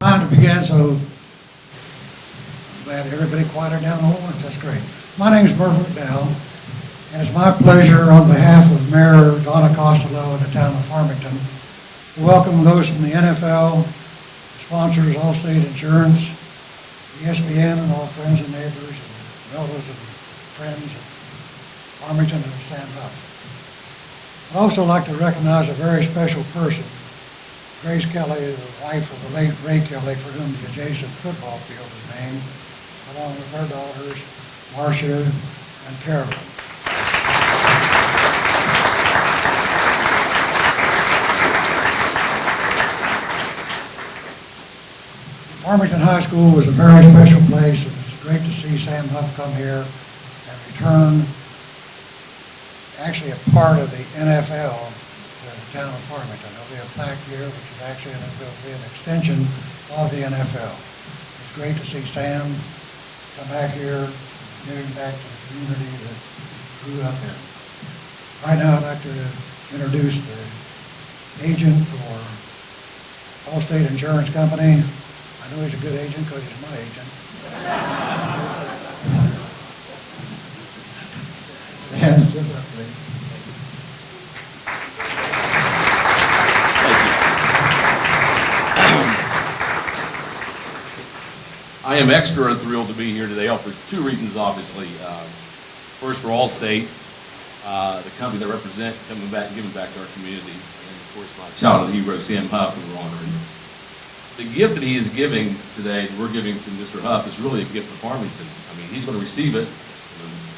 Time to begin, so I'm glad everybody quieted down all at once. That's great. My name is Murv, McDowell, and it's my pleasure on behalf of Mayor Donna Costello and the town of Farmington to welcome those from the NFL, sponsors, Allstate Insurance, ESPN, and all friends and neighbors, and relatives and friends of Farmington and Sam Huff. I'd also like to recognize a very special person, Grace Kelly, the wife of the late Ray Kelly, for whom the adjacent football field is named, along with her daughters, Marcia and Carolyn. Farmington High School was a very special place, and it's great to see Sam Huff come here and return, actually a part of the NFL to the town of Farmington. There'll be a plaque here, which is actually will be an extension of the NFL. It's great to see Sam come back here, giving back to the community that grew up in. Right now, I'd like to introduce the agent for Allstate Insurance Company. I know he's a good agent because he's my agent. Stand up, please. I am extra thrilled to be here today for two reasons, obviously. First, for Allstate, the company that represent coming back and giving back to our community, and of course my childhood hero, Sam Huff, who we're honoring. The gift that he is giving today, that we're giving to Mr. Huff, is really a gift for Farmington. I mean, he's going to receive it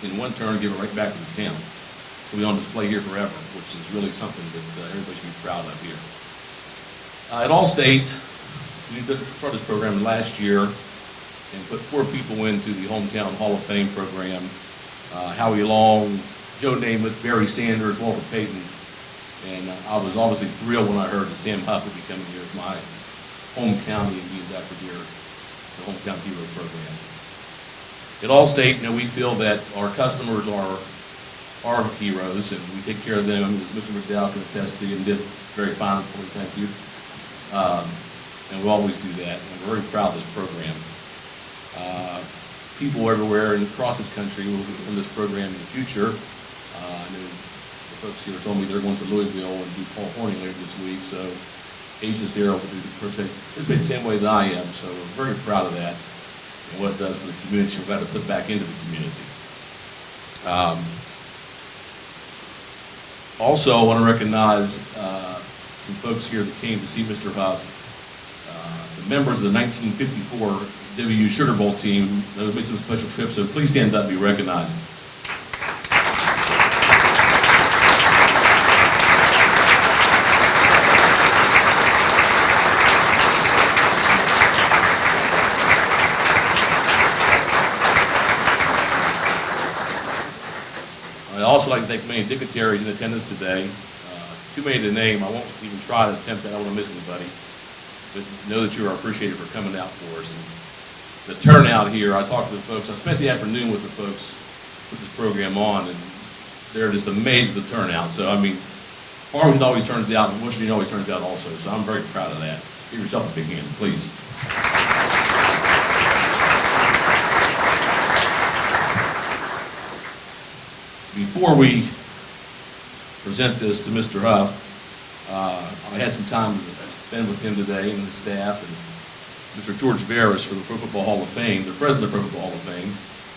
in one turn and give it right back to the town. It's going to be on display here forever, which is really something that everybody should be proud of here. At Allstate, we started this program last year and put 4 people into the Hometown Hall of Fame program. Howie Long, Joe Namath, Barry Sanders, Walter Payton. And I was obviously thrilled when I heard that Sam Huff would be coming here as my home county and being inducted here, the Hometown Hero program. At Allstate, we feel that our customers are our heroes, and we take care of them, as Mr. McDowell can attest to, and did very fine for me, thank you. And we always do that, and we're very proud of this program. People everywhere and across this country will be from this program in the future. I know the folks here told me they're going to Louisville and do Paul Horning later this week, so agents there will do the protest. It's been the same way as I am, so we're very proud of that and what it does for the community. We've got to put back into the community. Also, I want to recognize some folks here that came to see Mr. Huff. The members of the 1954 WU Sugar Bowl team that made some special trips, so please stand up and be recognized. I'd also like to thank many dignitaries in attendance today. Too many to name. I won't even try to attempt that. I don't want to miss anybody. But know that you are appreciated for coming out for us. And the turnout here, I talked to the folks. I spent the afternoon with the folks put this program on, and they're just amazed at the turnout. So, I mean, Farmington always turns out, and Washington always turns out also. So I'm very proud of that. Give yourself a big hand, please. Before we present this to Mr. Huff, I had some time to spend with him today and his staff, and Mr. George Veras for the Pro Football Hall of Fame, the president of the Pro Football Hall of Fame,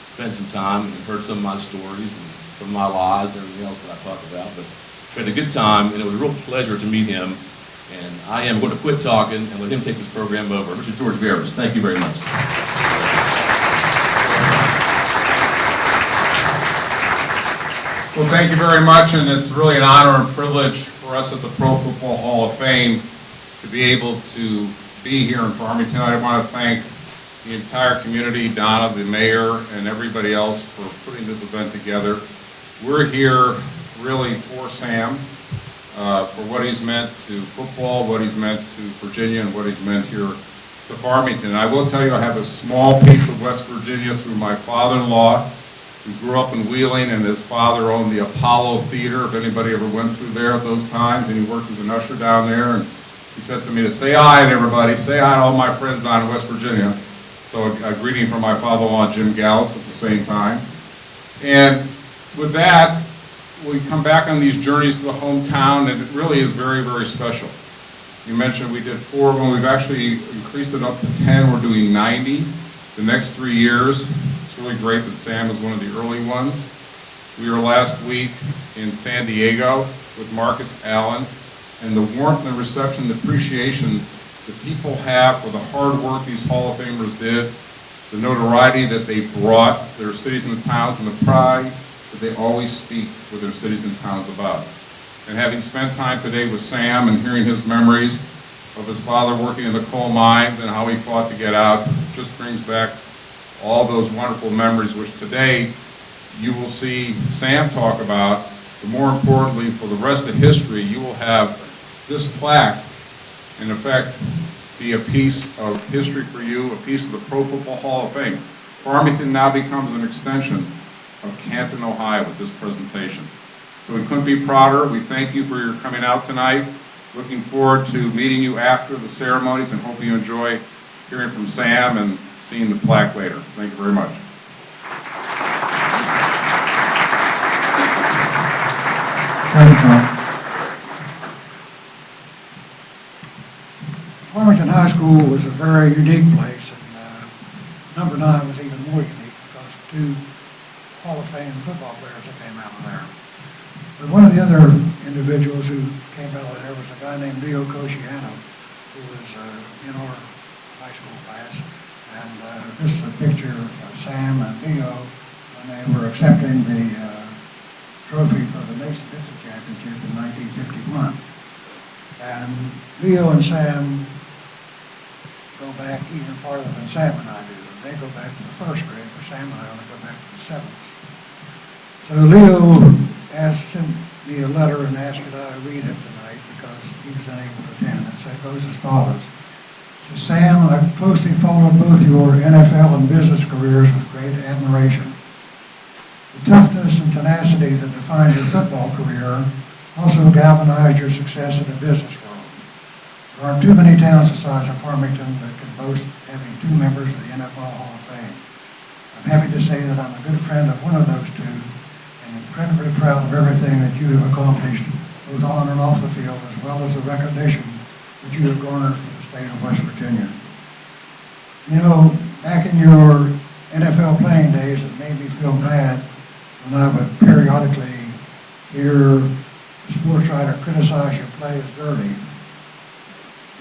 spent some time and heard some of my stories and some of my lies and everything else that I talked about. But we had a good time, and it was a real pleasure to meet him And I am going to quit talking and let him take this program over. Mr. George Veras, thank you very much. Well, thank you very much, and it's really an honor and privilege for us at the Pro Football Hall of Fame to be able to be here in Farmington. I want to thank the entire community, Donna, the mayor, and everybody else for putting this event together. We're here really for Sam, for what he's meant to football, what he's meant to Virginia, and what he's meant here to Farmington. And I will tell you, I have a small piece of West Virginia through my father-in-law, who grew up in Wheeling, and his father owned the Apollo Theater, if anybody ever went through there at those times, and he worked as an usher down there. And he said to me to say hi to everybody, say hi to all my friends down in West Virginia. So a greeting from my father-in-law, Jim Gallus, at the same time. And with that, we come back on these journeys to the hometown, and it really is very, very special. You mentioned we did 4 of them. We've actually increased it up to 10. We're doing 90 the next 3 years. It's really great that Sam is one of the early ones. We were last week in San Diego with Marcus Allen, and the warmth and reception, the appreciation that people have for the hard work these Hall of Famers did, the notoriety that they brought their cities and towns, and the pride that they always speak with their cities and towns about. And having spent time today with Sam and hearing his memories of his father working in the coal mines and how he fought to get out, just brings back all those wonderful memories, which today you will see Sam talk about. But more importantly, for the rest of history, you will have this plaque, in effect, be a piece of history for you, a piece of the Pro Football Hall of Fame. Farmington now becomes an extension of Canton, Ohio with this presentation. So we couldn't be prouder. We thank you for your coming out tonight. Looking forward to meeting you after the ceremonies, and hope you enjoy hearing from Sam and seeing the plaque later. Thank you very much. Thank you, Tom. Farmington High School was a very unique place, and number 9 was even more unique because 2 Hall of Fame football players that came out of there. But one of the other individuals who came out of there was a guy named Leo Cosciano, who was in our high school class. And this is a picture of Sam and Leo when they were accepting the trophy for the Mason Dixon Championship in 1951. And Leo and Sam go back even farther than Sam and I do. They go back to the 1st grade, where Sam and I only go back to the 7th. So Leo sent me a letter and asked could I read it tonight because he was unable to attend. And so it goes as follows. It says, Sam, I've closely followed both your NFL and business careers with great admiration. The toughness and tenacity that defined your football career also galvanized your success in the business world. There aren't too many towns the size of Farmington that can boast having 2 members of the NFL Hall of Fame. I'm happy to say that I'm a good friend of one of those 2, and incredibly proud of everything that you have accomplished, both on and off the field, as well as the recognition that you have garnered from the state of West Virginia. You know, back in your NFL playing days, it made me feel bad when I would periodically hear a sports writer criticize your play as dirty.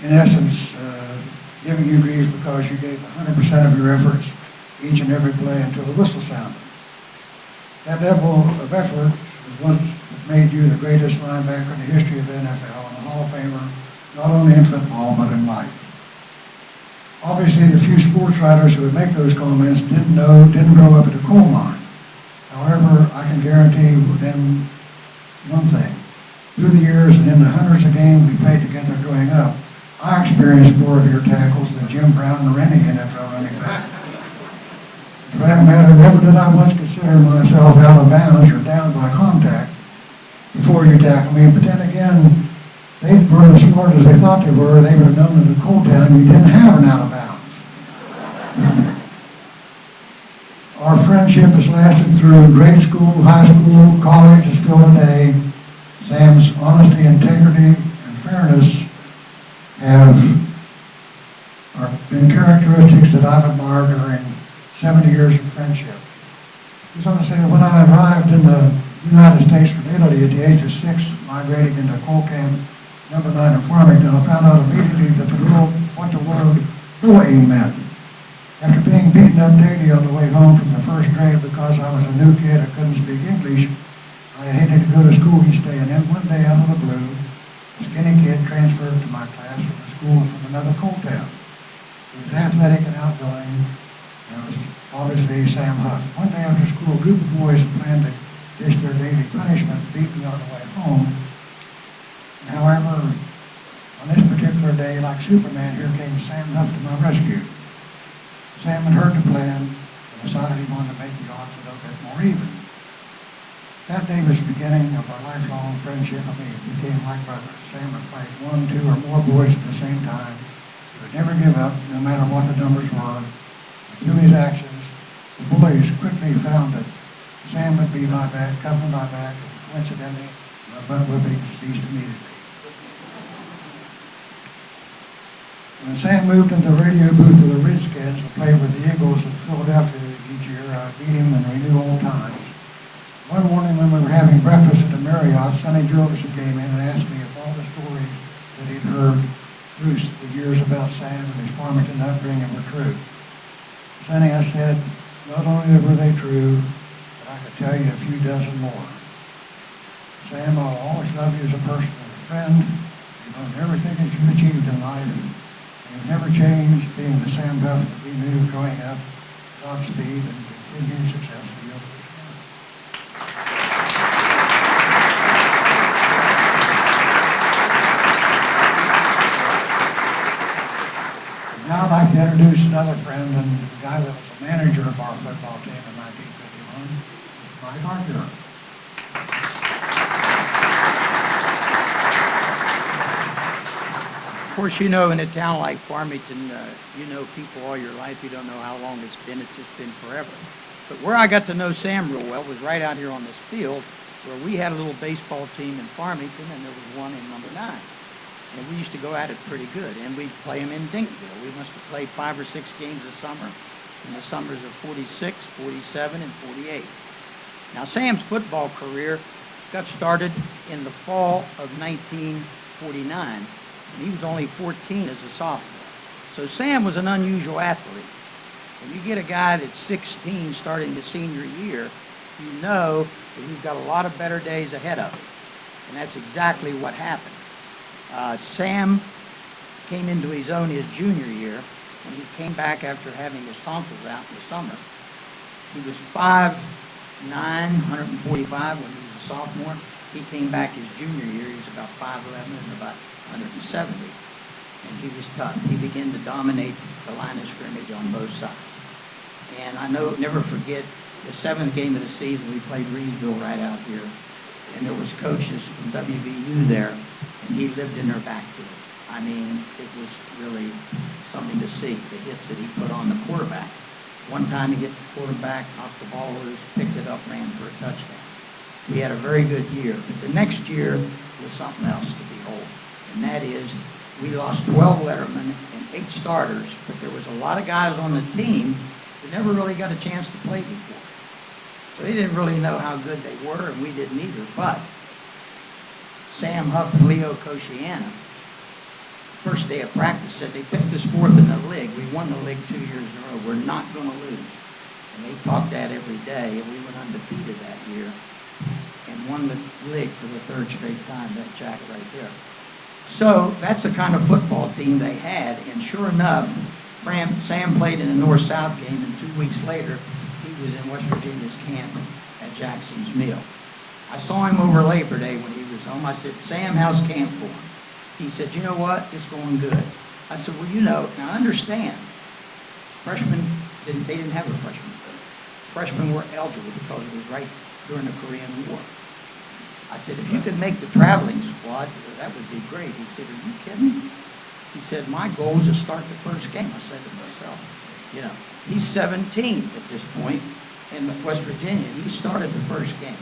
In essence, giving you grief because you gave 100% of your efforts each and every play until the whistle sounded. That level of effort is what made you the greatest linebacker in the history of the NFL and a Hall of Famer, not only in football, but in life. Obviously, the few sports writers who would make those comments didn't grow up at a coal mine. However, I can guarantee them one thing. Through the years and in the hundreds of games we played together growing up, I experienced more of your tackles than Jim Brown or any NFL running back. For that matter, never did I once consider myself out of bounds or down by contact before you tackled me. But then again, they weren't as smart as they thought they were. They would have known in the coal town you didn't have an out of bounds. Our friendship has lasted through grade school, high school, college, and still today. Sam's honesty, integrity, and fairness have been characteristics that I've admired during 70 years of friendship. I just want to say that when I arrived in the United States from Italy at the age of 6, migrating into coal camp number 9 in Farmington, I found out immediately that what the word bullying meant. After being beaten up daily on the way home from the first grade because I was a new kid and couldn't speak English, I hated to go to school each day. And then one day out of the blue, a skinny kid transferred to my class from a school from another coal town. He was athletic and outgoing, and it was obviously Sam Huff. One day after school, a group of boys had planned to dish their daily punishment, beat me on the way home. However, on this particular day, like Superman, here came Sam Huff to my rescue. Sam had heard the plan and decided he wanted to make the odds a little bit more even. That day was the beginning of our lifelong friendship. We became like brothers. Sam would fight 1, 2, or more boys at the same time. He would never give up, no matter what the numbers were. And through his actions, the boys quickly found that Sam would be my back, cover my back, and coincidentally, my butt whipping ceased immediately. When Sam moved into the radio booth of the Redskins to play with the Eagles in Philadelphia each year, I beat him and renew old times. One morning when we were having breakfast at the Marriott, Sonny Jurgensen came in and asked me if all the stories that he'd heard through the years about Sam and his Farmington upbringing were true. Sonny, I said, not only were they true, but I could tell you a few dozen more. Sam, I'll always love you as a person and a friend. You've done everything that you've achieved in life. You've never changed, being the Sam Huff that we knew growing up. Godspeed and continued success for you. Now I'd like to introduce another friend and the guy that was the manager of our football team in 1951, Mike Arcure. Of course, you know, in a town like Farmington, you know people all your life. You don't know how long it's been. It's just been forever. But where I got to know Sam real well was right out here on this field where we had a little baseball team in Farmington, and there was one in number 9. And we used to go at it pretty good. And we'd play them in Dinkville. We must have played 5 or 6 games a summer in the summers of 46, 47, and 48. Now, Sam's football career got started in the fall of 1949. And he was only 14 as a sophomore. So Sam was an unusual athlete. When you get a guy that's 16 starting his senior year, you know that he's got a lot of better days ahead of him. And that's exactly what happened. Sam came into his own his junior year when he came back after having his tonsils out in the summer. He was 5'9", 145 when he was a sophomore. He came back his junior year, he was about 5'11" and about 170. And he was tough. He began to dominate the line of scrimmage on both sides. And I never forget the 7th game of the season, we played Reedsville right out here. And there was coaches from WVU there, and he lived in their backfield. I mean, it was really something to see, the hits that he put on the quarterback. One time he hit the quarterback, knocked the ball loose, picked it up, ran for a touchdown. We had a very good year. But the next year was something else to behold. And that is, we lost 12 lettermen and 8 starters, but there was a lot of guys on the team that never really got a chance to play before. So they didn't really know how good they were, and we didn't either. But Sam Huff and Leo Kosciana, first day of practice, said they picked us 4th in the league. We won the league 2 years in a row. We're not going to lose. And they talked that every day, and we went undefeated that year and won the league for the 3rd straight time, that jacket right there. So that's the kind of football team they had. And sure enough, Sam played in the North-South game, and 2 weeks later, he was in West Virginia's camp at Jackson's Mill. I saw him over Labor Day when he was home. I said, Sam, how's camp going? He said, you know what? It's going good. I said, well, you know, now understand, freshmen, they didn't have a freshman vote. Freshmen were eligible because it was right during the Korean War. I said, if you could make the traveling squad, that would be great. He said, are you kidding me? He said, my goal is to start the first game. I said to myself, you know, he's 17 at this point in West Virginia. He started the first game.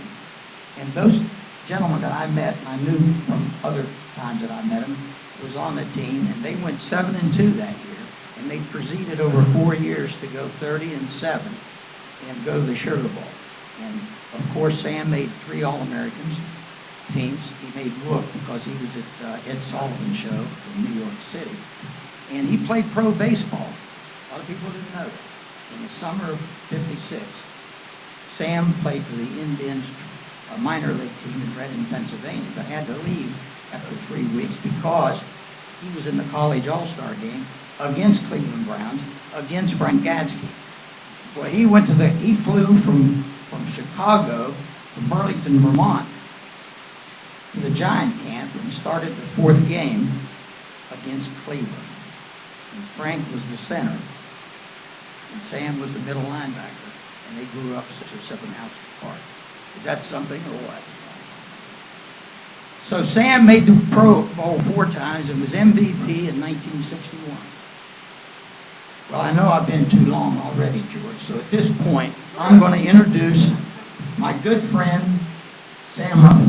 And those gentlemen that I met, I knew from other times that I met him, was on the team, and they went 7-2 that year. And they proceeded over 4 years to go 30-7 and go to the Sugar Bowl. And of course, Sam made 3 All-Americans, teams. He made look because he was at Ed Sullivan's show in New York City. And he played pro baseball. A lot of people didn't know that. In the summer of '56, Sam played for the Indians minor league team in Reading, Pennsylvania, but had to leave after 3 weeks because he was in the college all-star game against Cleveland Browns, against Frank Gadsky. Well, he flew from Chicago to Burlington, Vermont, to the Giant camp and started the 4th game against Cleveland. And Frank was the center, and Sam was the middle linebacker, and they grew up 6 or 7 houses apart. Is that something or what? So Sam made the Pro Bowl 4 times and was MVP in 1961. Well, I know I've been too long already, George, so at this point, I'm going to introduce my good friend, Sam Huff.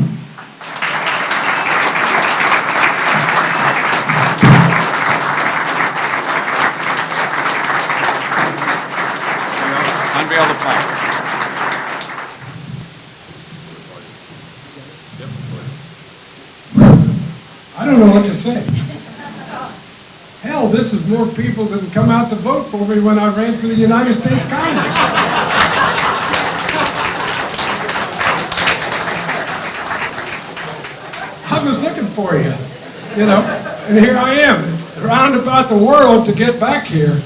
Unveil the plaque. I don't know what to say. Hell, this is more people than come out to vote for me when I ran for the United States Congress. I was looking for you, and here I am, round about the world to get back here.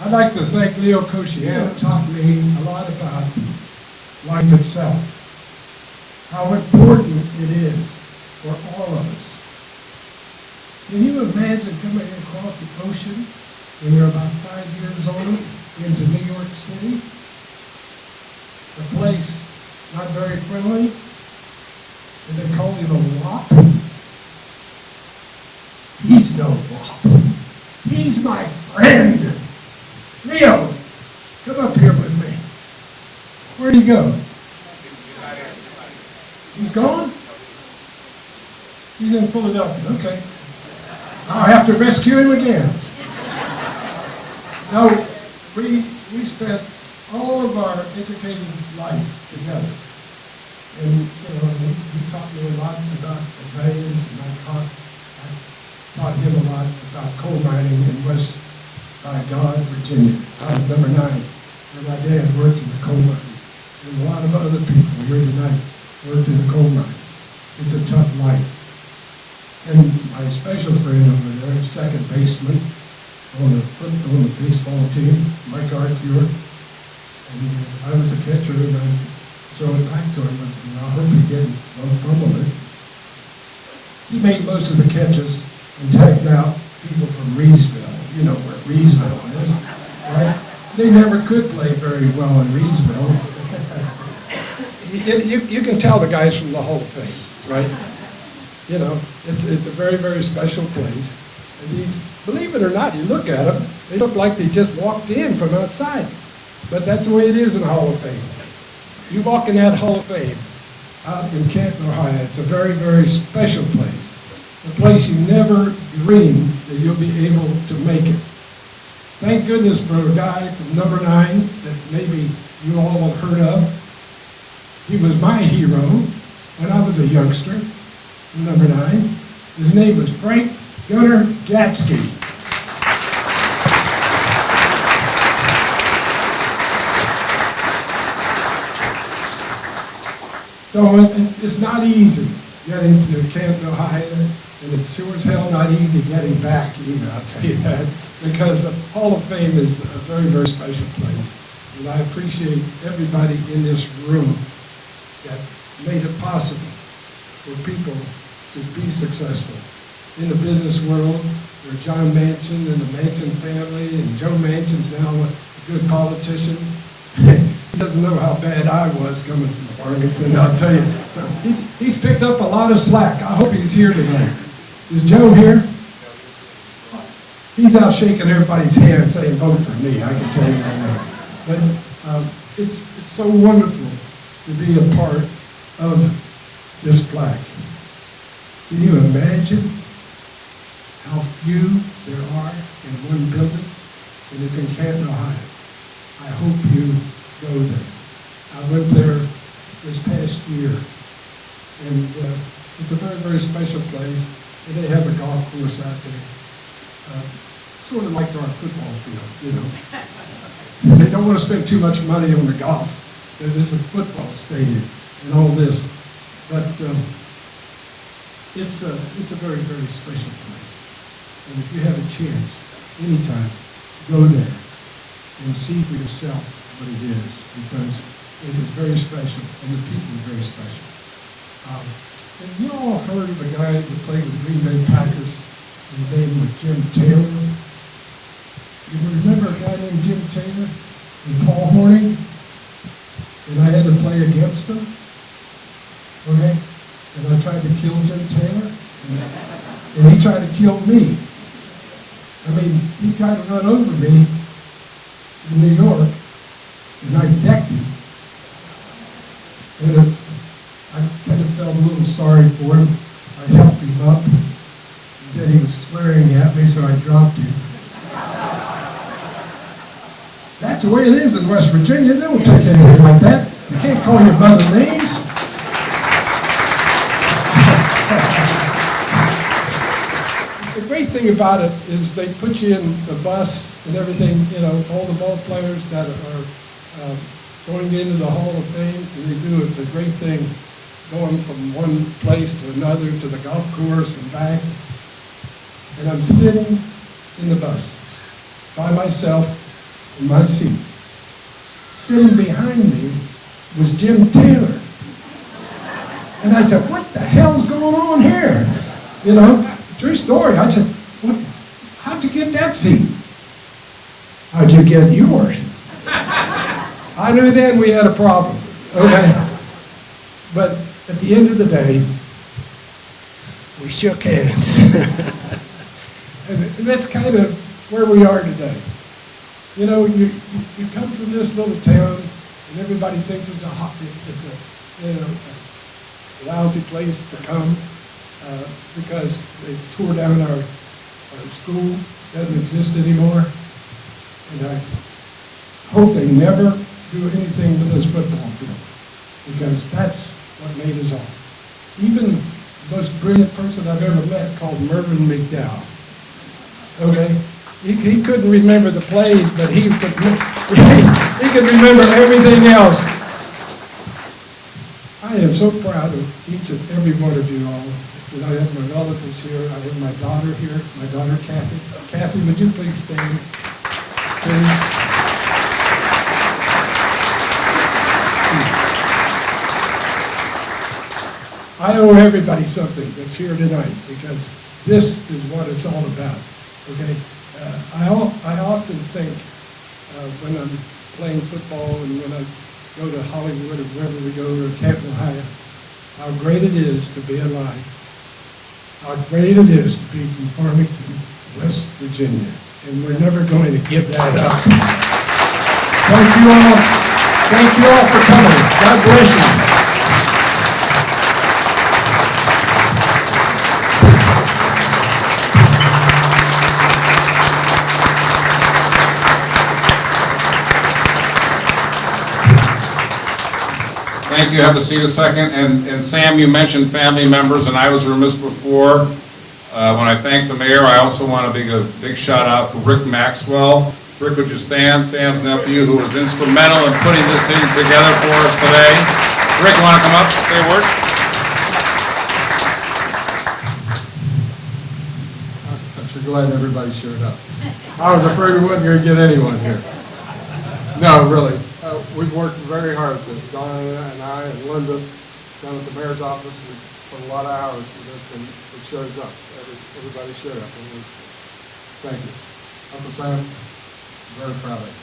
I'd like to thank Leo Koshian, who taught me a lot about life itself, how important it is for all of us. Can you imagine coming across the ocean when you're about 5 years old into New York City? The place not very friendly, and they call him a wop. He's no wop. He's my friend. Leo, come up here with me. Where'd he go? He's gone? He's in Philadelphia, okay. I'll have to rescue him again. No, we spent all of our educated life together. And, he taught me a lot about azaleas, and I taught him a lot about coal mining in West Virginia, out of number 9, where my dad worked in the coal mine. And a lot of other people here tonight worked in the coal mine. It's a tough life. And my special friend over there, second baseman on the baseball team, Mike Arcure, and I was the catcher, and I throw it back to him. I said, I hope he didn't fumble it. He made most of the catches and tagged out people from Reesville. You know where Reesville is, right? They never could play very well in Reesville. You can tell the guys from the Hall of Fame, right? It's a very, very special place. And believe it or not, you look at them, they look like they just walked in from outside. But that's the way it is in the Hall of Fame. You walk in that Hall of Fame out in Canton, Ohio, it's a very, very special place. A place you never dreamed that you'll be able to make it. Thank goodness for a guy from number 9 that maybe you all have heard of. He was my hero when I was a youngster. Number 9. His name was Frank Gunnar Gadsky. So it's not easy getting to Cameon, Ohio, and it's sure as hell not easy getting back either, I'll tell you that, because the Hall of Fame is a very, very special place. And I appreciate everybody in this room that made it possible for people to be successful. In the business world, where John Manchin and the Manchin family, and Joe Manchin's now a good politician. He doesn't know how bad I was coming from Farmington, I'll tell you. So he's picked up a lot of slack. I hope he's here tonight. Is Joe here? He's out shaking everybody's hand saying, vote for me, I can tell you that. But it's so wonderful to be a part of this plaque. Can you imagine how few there are in one building? And it's in Canton, Ohio. I hope you go there. I went there this past year, And it's a very, very special place. And they have a golf course out there. Sort of like our football field, you know. They don't want to spend too much money on the golf because it's a football stadium and all this. But it's a very, very special place. And if you have a chance, anytime, go there and see for yourself what it is, because it is very special and the people are very special. And you all heard of a guy that played with Green Bay Packers. His name was Jim Taylor. You remember a guy named Jim Taylor and Paul Horning? And I had to play against him. Okay? And I tried to kill Jim Taylor. And he tried to kill me. I mean, he tried to run over me in New York. And I decked him. And I kind of felt a little sorry for him. I helped him up. And then he was swearing at me, so I dropped him. That's the way it is in West Virginia. They don't take anything like that. You can't call your mother names. The great thing about it is they put you in the bus and everything, you know, all the ball players that are going into the Hall of Fame, and they do a great thing going from one place to another, to the golf course and back. And I'm sitting in the bus by myself in my seat. Sitting behind me was Jim Taylor. And I said, what the hell's going on here? You know, true story. I said, how'd you get that seat? How'd you get yours? I knew then we had a problem, okay? But at the end of the day, we shook hands. And that's kind of where we are today. You know, you come from this little town, and everybody thinks it's a lousy place to come because they tore down our school, doesn't exist anymore. And I hope they never do anything with this football field, because that's what made us all. Even the most brilliant person I've ever met called Murv McDowell. Okay? He couldn't remember the plays, but he could remember everything else. I am so proud of each and every one of you all. And I have my relatives here. I have my daughter here, my daughter Kathy. Kathy, would you please stand? Please. I owe everybody something that's here tonight, because this is what it's all about. Okay? I often think when I'm playing football and when I go to Hollywood or wherever we go, or Cameon, Ohio, how great it is to be alive. How great it is to be from Farmington, West Virginia. And we're never going to give that up. Thank you all. Thank you all for coming. God bless you. Thank you. Have a seat a second. And Sam, you mentioned family members, and I was remiss before. When I thank the mayor, I also want to give a big shout out to Rick Maxwell. Rick, would you stand? Sam's nephew, who was instrumental in putting this thing together for us today. Rick, you want to come up, say a word? I'm sure glad everybody showed up. I was afraid we wasn't going to get anyone here. No, really. We've worked very hard at this. Donna and I and Linda down at the mayor's office, we put a lot of hours into this, and it shows up. Everybody showed up, and thank you. Uncle Sam, very proud of you.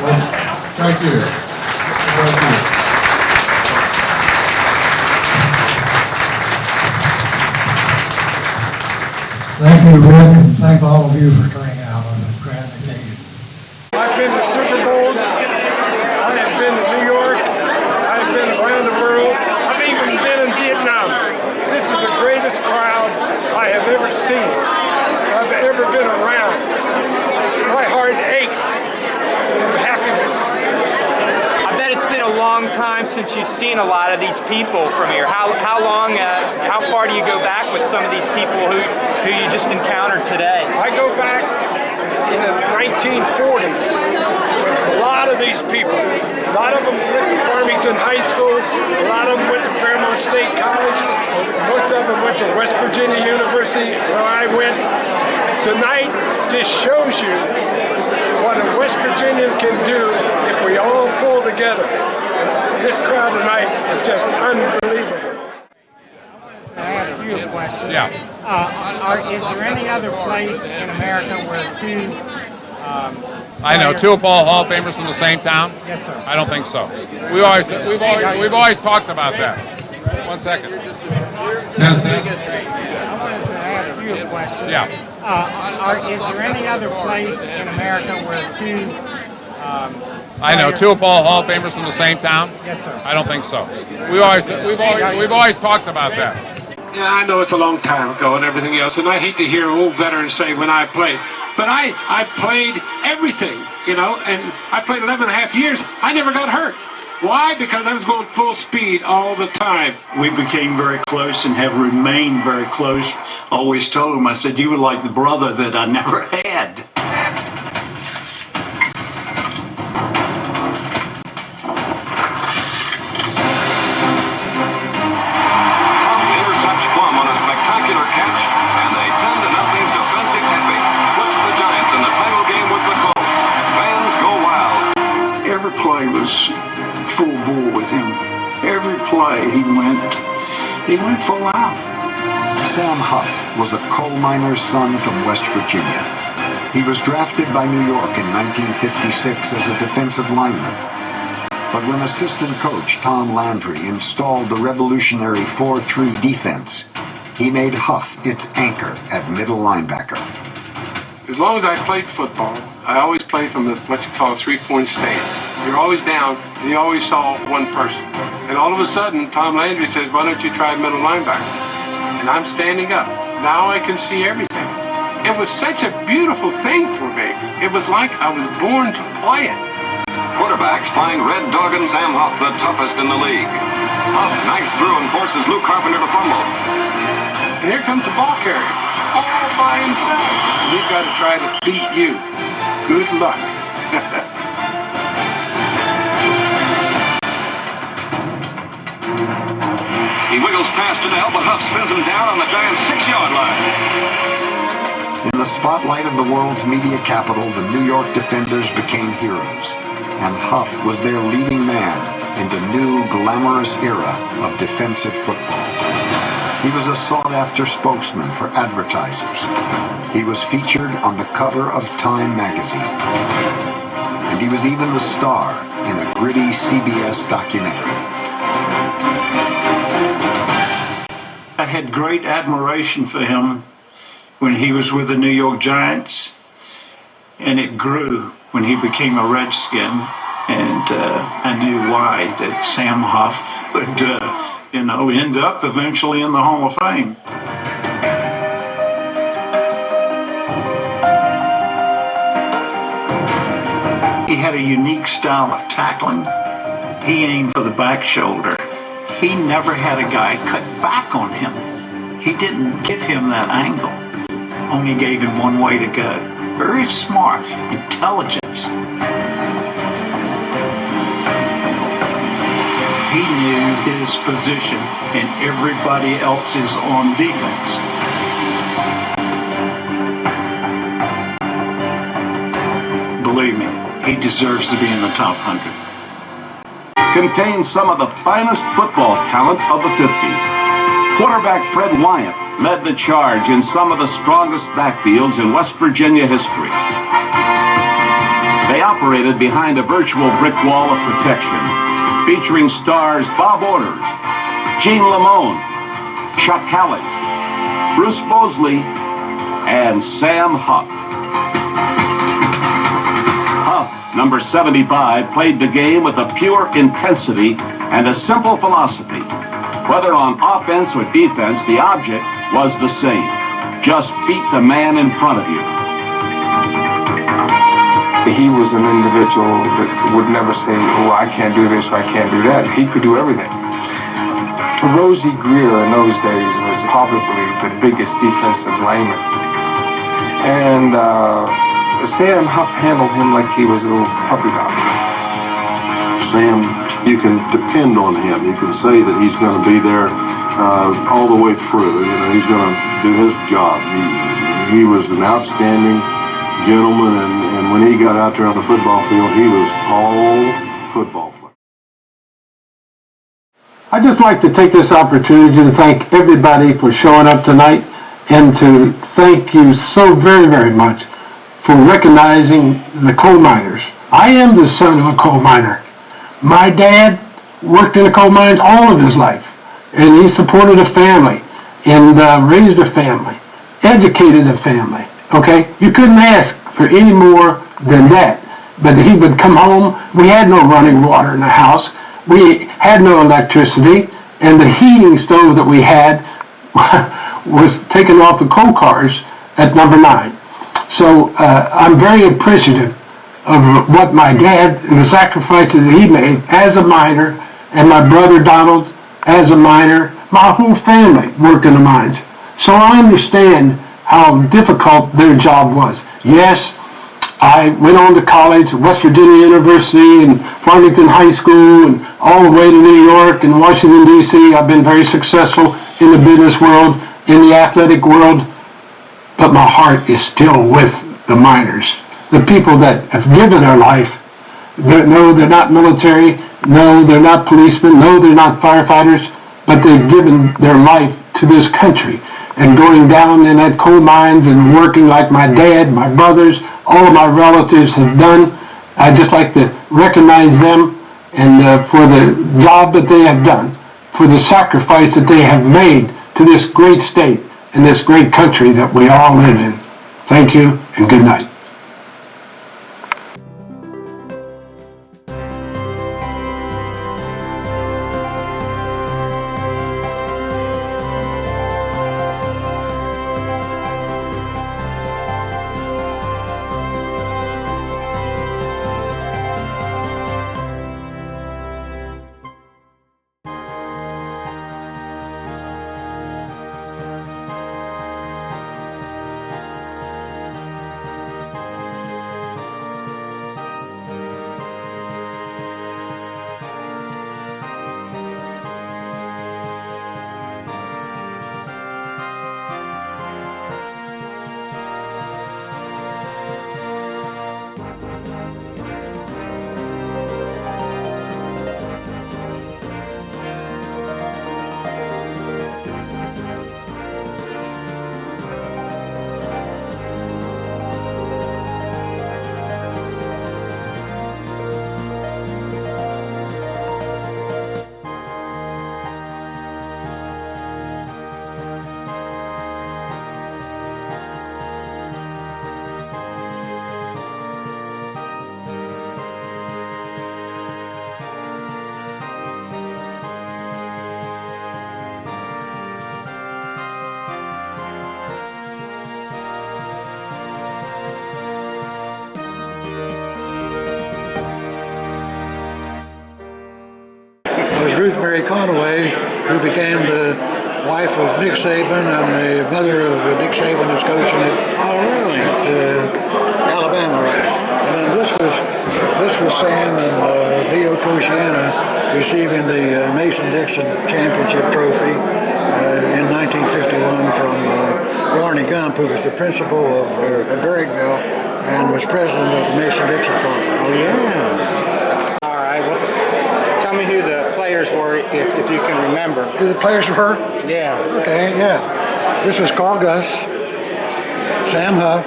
Well, thank you. Thank you. Thank you, Rick, and thank all of you for turning out on a grand occasion. I've been to Super Bowls, I have been to New York, I've been around the world, I've even been in Vietnam. This is the greatest crowd I have ever seen, I've ever been around. My heart aches from happiness. I bet it's been a long time since since you've seen a lot of these people from here? How far do you go back with some of these people who you just encountered today? I go back in the 1940s with a lot of these people. A lot of them went to Farmington High School. A lot of them went to Fairmont State College. Most of them went to West Virginia University, where I went. Tonight just shows you what a West Virginian can do if we all pull together. And this crowd tonight is just unbelievable. To ask you a question. Yeah. Is there any other place in America where two? I know, two Hall of Famers from the same town? Yes, sir. I don't think so. We've always talked about that. 1 second. Test. I wanted to ask you a question. Yeah. Is there any other place in America where two? I know, two Hall of Famers from the same town? Yes, sir. I don't think so. We've always talked about that. Yeah, I know it's a long time ago and everything else, and I hate to hear old veterans say when I played. But I played everything, you know, and I played 11 and a half years. I never got hurt. Why? Because I was going full speed all the time. We became very close and have remained very close. Always told him, I said, you were like the brother that I never had. Every play was full bore with him. Every play he went full out. Sam Huff was a coal miner's son from West Virginia. He was drafted by New York in 1956 as a defensive lineman. But when assistant coach Tom Landry installed the revolutionary 4-3 defense, he made Huff its anchor at middle linebacker. As long as I played football, I always played from what you call a three-point stance. You're always down, and you always saw one person. And all of a sudden, Tom Landry says, why don't you try middle linebacker? And I'm standing up. Now I can see everything. It was such a beautiful thing for me. It was like I was born to play it. Quarterbacks find Red Doggin Sam Huff the toughest in the league. Huff knifes through and forces Lou Carpenter to fumble. And here comes the ball carrier, all by himself. He's got to try to beat you. Good luck. He wiggles past Janelle, but Huff spins him down on the Giants' 6-yard line. In the spotlight of the world's media capital, the New York defenders became heroes, and Huff was their leading man in the new glamorous era of defensive football. He was a sought-after spokesman for advertisers. He was featured on the cover of Time magazine. And he was even the star in a gritty CBS documentary. I had great admiration for him when he was with the New York Giants, and it grew when he became a Redskin, and I knew why, that Sam Huff would end up eventually in the Hall of Fame. He had a unique style of tackling. He aimed for the back shoulder. He never had a guy cut back on him. He didn't give him that angle. Only gave him one way to go. Very smart, intelligence. He knew his position and everybody else is on defense. Believe me, he deserves to be in the top 100. Contains some of the finest football talent of the 50s. Quarterback Fred Wyant led the charge in some of the strongest backfields in West Virginia history. They operated behind a virtual brick wall of protection, featuring stars Bob Orders, Gene Lamone, Chuck Hallett, Bruce Bosley, and Sam Huff. Huff, number 75, played the game with a pure intensity and a simple philosophy. Whether on offense or defense, the object was the same. Just beat the man in front of you. he was an individual that would never say, oh, I can't do this or I can't do that. He could do everything. Rosie Greer in those days was probably the biggest defensive lineman. And Sam Huff handled him like he was a little puppy dog. Sam, you can depend on him. You can say that he's going to be there all the way through. You know, he's going to do his job. He was an outstanding gentleman, and when he got out there on the football field, he was all football. I'd just like to take this opportunity to thank everybody for showing up tonight and to thank you so very, very much for recognizing the coal miners. I am the son of a coal miner. My dad worked in the coal mines all of his life, and he supported a family and raised a family, educated a family, okay? You couldn't ask for any more than that. But he would come home, we had no running water in the house, we had no electricity, and the heating stove that we had was taken off the coal cars at number 9. So I'm very appreciative of what my dad and the sacrifices that he made as a miner, and my brother Donald as a miner. My whole family worked in the mines. So I understand how difficult their job was. Yes, I went on to college, West Virginia University and Farmington High School, and all the way to New York and Washington, D.C. I've been very successful in the business world, in the athletic world, but my heart is still with the miners, the people that have given their life. No, they're not military. No, they're not policemen. No, they're not firefighters, but they've given their life to this country. And going down in that coal mines and working like my dad, my brothers, all of my relatives have done. I'd just like to recognize them and for the job that they have done, for the sacrifice that they have made to this great state and this great country that we all live in. Thank you and good night. Ruth Mary Conaway, who became the wife of Nick Saban and the mother of the Nick Saban that's coaching at Alabama right now. And then this was Sam and Leo Kosciana receiving the Mason-Dixon Championship Trophy in 1951 from Warney Gump, who was the principal of at Berryville and was president of the Mason-Dixon Conference. Oh, yeah. All right. Tell me who the players were, if you can remember. Who the players were? Yeah. Okay, yeah. This was Carl Gus, Sam Huff,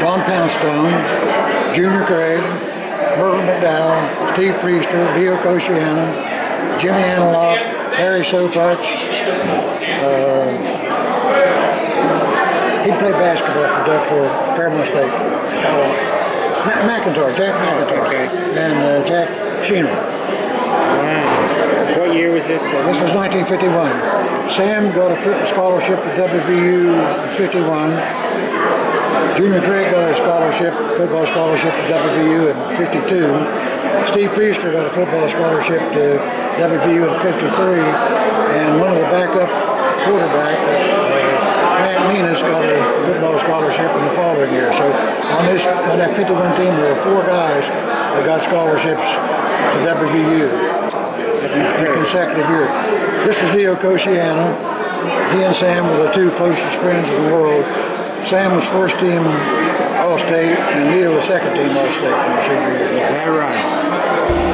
Don Poundstone, Junior Craig, Murv McDowell, Steve Priester, Leo Kosciana, Jimmy Antelope, Harry Sopach. He played basketball for Fairmont State, Scotland. Jack McIntyre, and Jack Sheener. Wow. What year was this? This was 1951. Sam got a scholarship to WVU in 51. Junior Craig got a scholarship, football scholarship to WVU in 52. Steve Priester got a football scholarship to WVU in 53. And one of the backup quarterbacks, Matt Menas, got a football scholarship in the following year. So on that 51 team, there were 4 guys that got scholarships to WVU in a consecutive year. This was Leo Kosciano. He and Sam were the 2 closest friends in the world. Sam was first team All-State, and Leo was second team All-State in our senior year. Is that right?